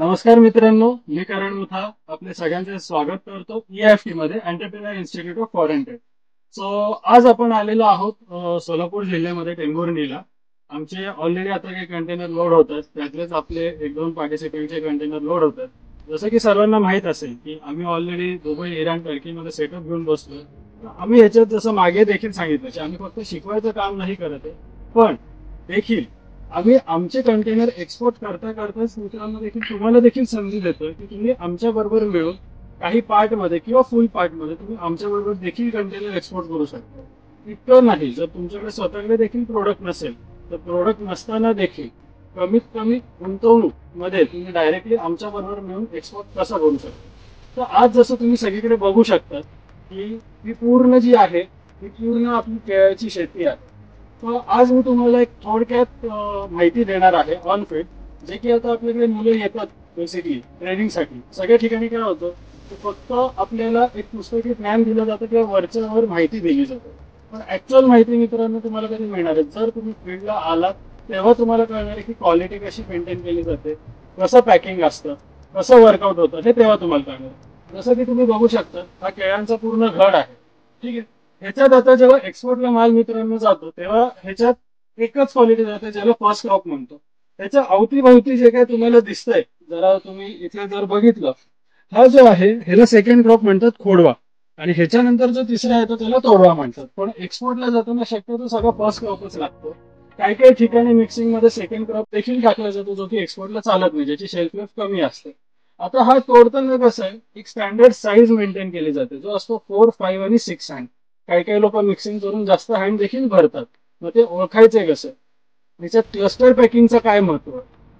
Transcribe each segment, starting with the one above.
नमस्कार मित्रांनो, मी करण मुथा आपले सगळ्यांचे स्वागत करतो EIFT मध्ये entrepreneur institute of foreign trade. So आज आपण आलेलो आहोत सोलापूर जिल्ह्यामध्ये टेंभुर्णीला. आमचे ऑलरेडी आता काही कंटेनर लोड होतात, त्यातलेच आपले एक दोन पार्टिसिपेंटचे कंटेनर लोड होतात. जसं की सर्वांना माहित असेल की आम्ही ऑलरेडी दुबई, इराण, टर्कीमध्ये सेटअप घेऊन बसलो. आम्ही ह्याच्यात जसं मागे देखील सांगितलं की आम्ही फक्त शिकवायचं काम नाही करत आहे, पण देखील आम्ही आमचे कंटेनर एक्सपोर्ट करता करताच मित्रांनो देखील तुम्हाला देखील संधी देतोय की तुम्ही आमच्या बरोबर मिळून काही पार्ट मध्ये किंवा फुल पार्ट मध्ये तुम्ही आमच्या बरोबर देखील कंटेनर एक्सपोर्ट करू शकता. इतकं नाही, जर तुमच्याकडे स्वतःकडे देखील प्रोडक्ट नसेल तर प्रोडक्ट नसताना देखील कमीत कमी गुंतवणूक मध्ये तुम्ही डायरेक्टली आमच्या बरोबर मिळून एक्सपोर्ट कसा करू शकता. तर आज जसं तुम्ही सगळीकडे बघू शकता की ही पूर्ण जी आहे ही पूर्ण आपली केळ्याची शेती आहे. तर आज मी तुम्हाला एक थोडक्यात माहिती देणार आहे ऑन फील्ड, जे की आता आपल्याकडे मुलं येतात बेसिकली ट्रेनिंगसाठी. सगळ्या ठिकाणी काय होतं की फक्त आपल्याला एक पुस्तकी ज्ञान दिलं जातं किंवा वरच्या वर माहिती दिली जाते, पण ऍक्च्युअल माहिती मित्रांनो तुम्हाला कधी मिळणार आहे जर तुम्ही फील्डला आलात तेव्हा तुम्हाला कळणार आहे की क्वालिटी कशी मेंटेन केली जाते, कसं पॅकिंग असतं, कसं वर्कआउट होतं हे तेव्हा तुम्हाला कळणार. जसं की तुम्ही बघू शकता हा केळ्यांचा पूर्ण घड आहे, ठीक आहे. ह्याच्यात आता जेव्हा एक्सपोर्टला माल मित्रांनो जातो तेव्हा ह्याच्यात एकच क्वालिटी जाते ज्याला फर्स्ट क्रॉप म्हणतो. त्याच्या अवतीभवती जे काय तुम्हाला दिसतंय, जरा तुम्ही इथे जर बघितलं, हा जो आहे ह्याला सेकंड क्रॉप म्हणतात खोडवा, आणि ह्याच्यानंतर जो तिसरा येतो त्याला तोडवा म्हणतात. पण एक्सपोर्टला जाताना शक्यतो सगळं फर्स्ट क्रॉपच लागतो. काही काही ठिकाणी मिक्सिंग मध्ये सेकंड क्रॉप देखील टाकला जातो, जो की एक्सपोर्टला चालत नाही, ज्याची शेल्फ लाईफ कमी असते. आता हा तोडताना कसं आहे, एक स्टँडर्ड साईज मेंटेन केली जाते जो असतो 4, 5 आणि 6 हँड. काही काही लोक मिक्सिंग करून जास्त हँड देखील भरतात. मग ते ओळखायचे कसं, त्याच्यात क्लस्टर पॅकिंगचं काय महत्व,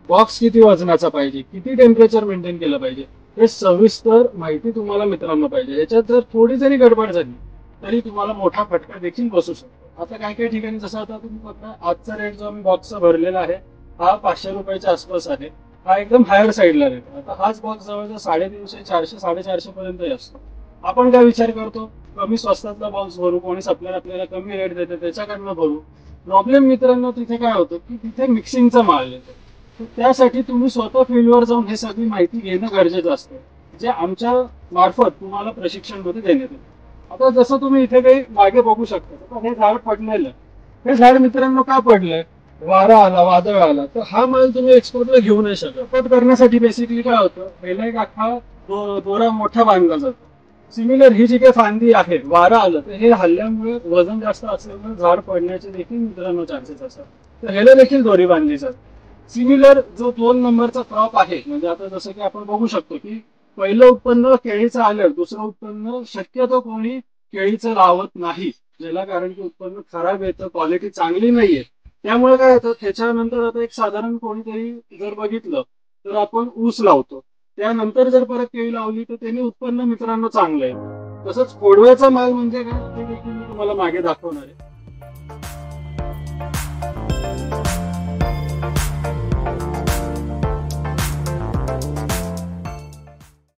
बॉक्स किती वजनाचा पाहिजे, किती टेम्परेचर मेंटेन केलं पाहिजे, हे सविस्तर माहिती तुम्हाला मित्रांनो पाहिजे. याच्यात जर थोडी जरी गडबड झाली तरी तुम्हाला मोठा फटका देखील बसू शकतो. आता काही काही ठिकाणी जसं आता तुम्ही बघता आजचा रेट जो आम्ही बॉक्सचा भरलेला आहे हा 500 रुपयाच्या आसपास आहे. हा एकदम हायर साईडला रेट. आता हाच बॉक्स जवळजवळ 350, 400, 450 पर्यंत असतो. आपण काय विचार करतो, कमी स्वस्तातला बॉक्स भरू, कोणी सप्लायर आपल्याला कमी रेट देते त्याच्याकडनं भरू. प्रॉब्लेम मित्रांनो तिथे काय होतं की तिथे मिक्सिंगचा माल येतो. तर त्यासाठी तुम्ही स्वतः फील्डवर जाऊन हे सगळी माहिती घेणं गरजेचं असतं, जे आमच्या मार्फत तुम्हाला प्रशिक्षण मध्ये देण्यात येईल. आता जसं तुम्ही इथे काही मागे बघू शकता, हे झाड पडलेलं, हे झाड मित्रांनो का पडलंय, वारा आला, वादळ आला, तर हा माल तुम्ही एक्सपोर्टला घेऊ नाही शकत. एक्सपोर्ट करण्यासाठी बेसिकली काय होतं, पहिला एक अख्खा दोरा मोठा बांधला जातो. सिमिलर ही जी काही फांदी आहे, वारा आलं तर हे हल्ल्यामुळे वजन जास्त असल्यामुळे झाड पडण्याचे देखील मित्रांनो चान्सेस असतात, तर ह्याला देखील दोरी बांधली जाते. सिमिलर जो 2 नंबरचा क्रॉप आहे, म्हणजे आता जसं की आपण बघू शकतो की पहिलं उत्पन्न केळीचं आलं, दुसरं उत्पन्न शक्यतो कोणी केळीचं लावत नाही, ज्याला कारण की उत्पन्न खराब येतं, क्वालिटी चांगली नाहीये. त्यामुळे काय होतं, त्याच्यानंतर आता एक साधारण कोणीतरी जर बघितलं तर आपण ऊस लावतो, त्यानंतर जर परत केळी लावली तर त्याने उत्पन्न मित्रांनो चांगलं आहे. तसंच खोडव्याचा माल म्हणजे काय ते देखील मी तुम्हाला मागे दाखवणार आहे.